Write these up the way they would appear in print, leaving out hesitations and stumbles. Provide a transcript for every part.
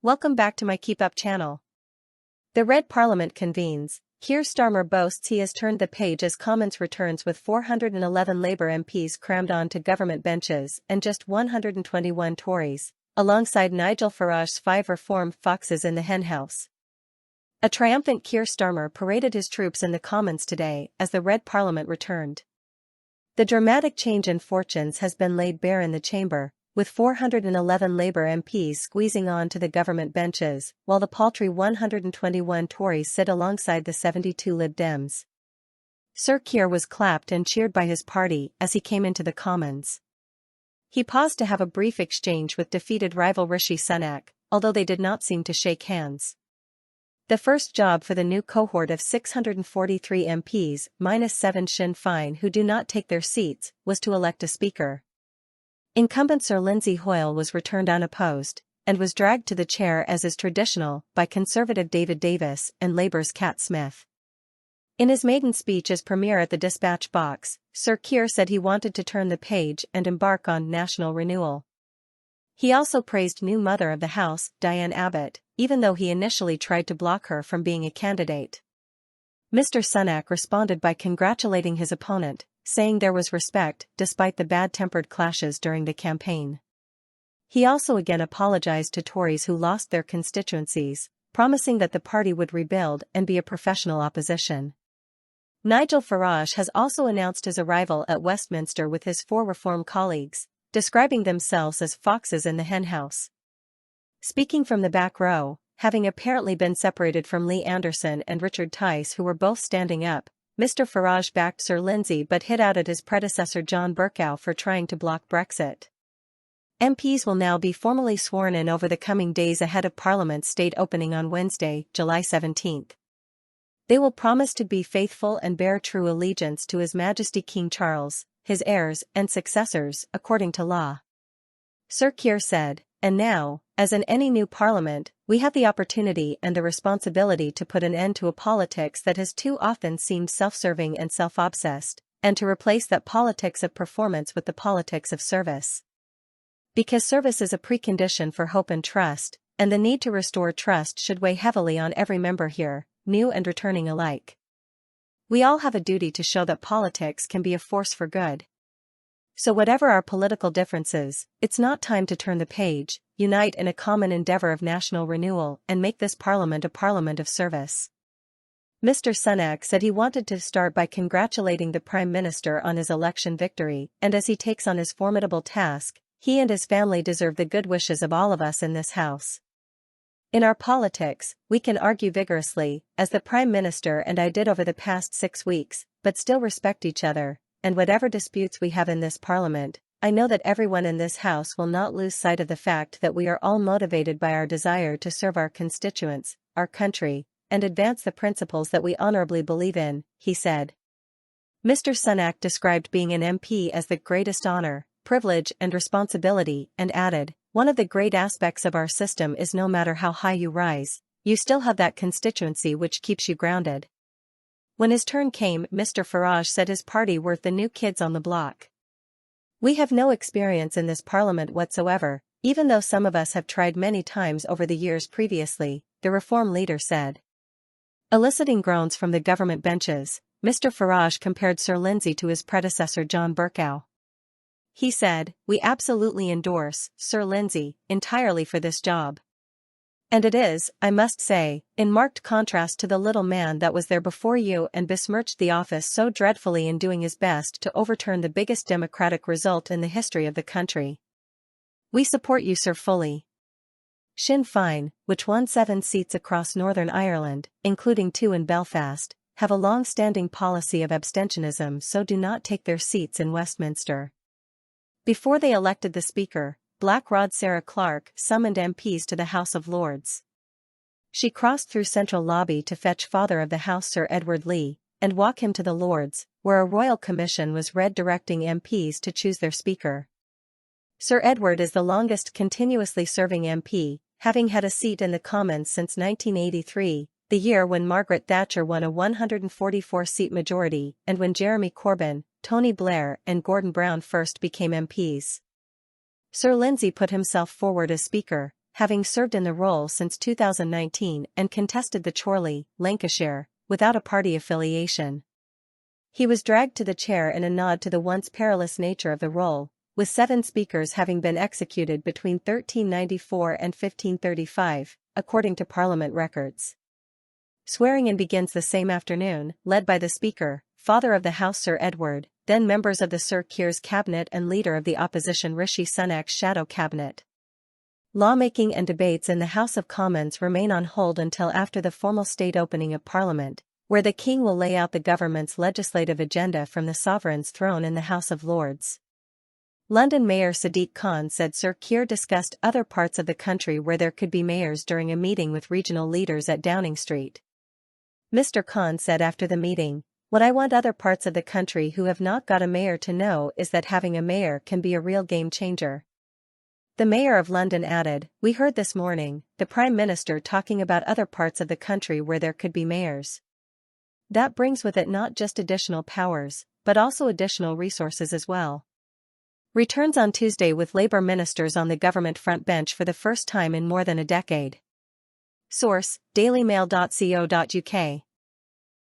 Welcome back to my KEEPUP channel. The Red Parliament convenes. Keir Starmer boasts he has turned the page as Commons returns with 411 Labour MPs crammed onto government benches and just 121 Tories, alongside Nigel Farage's 5 reform foxes in the henhouse. A triumphant Keir Starmer paraded his troops in the Commons today as the Red Parliament returned. The dramatic change in fortunes has been laid bare in the chamber, with 411 Labour MPs squeezing on to the government benches, while the paltry 121 Tories sit alongside the 72 Lib Dems. Sir Keir was clapped and cheered by his party as he came into the Commons. He paused to have a brief exchange with defeated rival Rishi Sunak, although they did not seem to shake hands. The first job for the new cohort of 643 MPs, minus 7 Sinn Féin who do not take their seats, was to elect a speaker. Incumbent Sir Lindsay Hoyle was returned unopposed, and was dragged to the chair as is traditional by Conservative David Davis and Labour's Cat Smith. In his maiden speech as Premier at the Dispatch Box, Sir Keir said he wanted to turn the page and embark on national renewal. He also praised new Mother of the House, Diane Abbott, even though he initially tried to block her from being a candidate. Mr. Sunak responded by congratulating his opponent, saying there was respect despite the bad-tempered clashes during the campaign. He also again apologized to Tories who lost their constituencies, promising that the party would rebuild and be a professional opposition. Nigel Farage has also announced his arrival at Westminster with his 4 reform colleagues, describing themselves as foxes in the henhouse. Speaking from the back row, having apparently been separated from Lee Anderson and Richard Tice who were both standing up, Mr. Farage backed Sir Lindsay but hit out at his predecessor John Bercow for trying to block Brexit. MPs will now be formally sworn in over the coming days ahead of Parliament's state opening on Wednesday, July 17. They will promise to be faithful and bear true allegiance to His Majesty King Charles, his heirs and successors, according to law. Sir Keir said, "And now, as in any new parliament, we have the opportunity and the responsibility to put an end to a politics that has too often seemed self-serving and self-obsessed, and to replace that politics of performance with the politics of service. Because service is a precondition for hope and trust, and the need to restore trust should weigh heavily on every member here, new and returning alike. We all have a duty to show that politics can be a force for good. So whatever our political differences, it's not time to turn the page, unite in a common endeavour of national renewal and make this parliament a parliament of service." Mr. Sunak said he wanted to start by congratulating the Prime Minister on his election victory, and as he takes on his formidable task, he and his family deserve the good wishes of all of us in this House. "In our politics, we can argue vigorously, as the Prime Minister and I did over the past 6 weeks, but still respect each other, and whatever disputes we have in this Parliament, I know that everyone in this House will not lose sight of the fact that we are all motivated by our desire to serve our constituents, our country, and advance the principles that we honourably believe in," he said. Mr. Sunak described being an MP as the greatest honour, privilege and responsibility, and added, "One of the great aspects of our system is no matter how high you rise, you still have that constituency which keeps you grounded." When his turn came, Mr. Farage said his party were the new kids on the block. "We have no experience in this parliament whatsoever, even though some of us have tried many times over the years previously," the reform leader said. Eliciting groans from the government benches, Mr. Farage compared Sir Lindsay to his predecessor John Bercow. He said, "We absolutely endorse Sir Lindsay entirely for this job. And it is, I must say, in marked contrast to the little man that was there before you and besmirched the office so dreadfully in doing his best to overturn the biggest democratic result in the history of the country. We support you, sir, fully." Sinn Féin, which won 7 seats across Northern Ireland, including 2 in Belfast, have a long-standing policy of abstentionism, so do not take their seats in Westminster. Before they elected the Speaker, Black Rod Sarah Clarke summoned MPs to the House of Lords. She crossed through Central Lobby to fetch Father of the House Sir Edward Lee, and walk him to the Lords, where a royal commission was read directing MPs to choose their Speaker. Sir Edward is the longest continuously serving MP, having had a seat in the Commons since 1983, the year when Margaret Thatcher won a 144-seat majority and when Jeremy Corbyn, Tony Blair and Gordon Brown first became MPs. Sir Lindsay put himself forward as Speaker, having served in the role since 2019 and contested the Chorley, Lancashire, without a party affiliation. He was dragged to the chair in a nod to the once perilous nature of the role, with 7 speakers having been executed between 1394 and 1535, according to Parliament records. Swearing-in begins the same afternoon, led by the Speaker, father of the House Sir Edward, then members of the Sir Keir's cabinet and leader of the opposition Rishi Sunak's shadow cabinet. Lawmaking and debates in the House of Commons remain on hold until after the formal state opening of Parliament, where the King will lay out the government's legislative agenda from the sovereign's throne in the House of Lords. London Mayor Sadiq Khan said Sir Keir discussed other parts of the country where there could be mayors during a meeting with regional leaders at Downing Street. Mr. Khan said after the meeting, "What I want other parts of the country who have not got a mayor to know is that having a mayor can be a real game changer." The Mayor of London added, "We heard this morning, the Prime Minister talking about other parts of the country where there could be mayors. That brings with it not just additional powers, but also additional resources as well." Returns on Tuesday with Labour ministers on the government front bench for the first time in more than a decade. Source: dailymail.co.uk.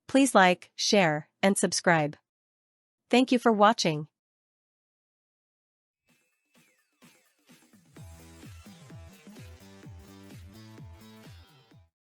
Please like, share, and subscribe. Thank you for watching.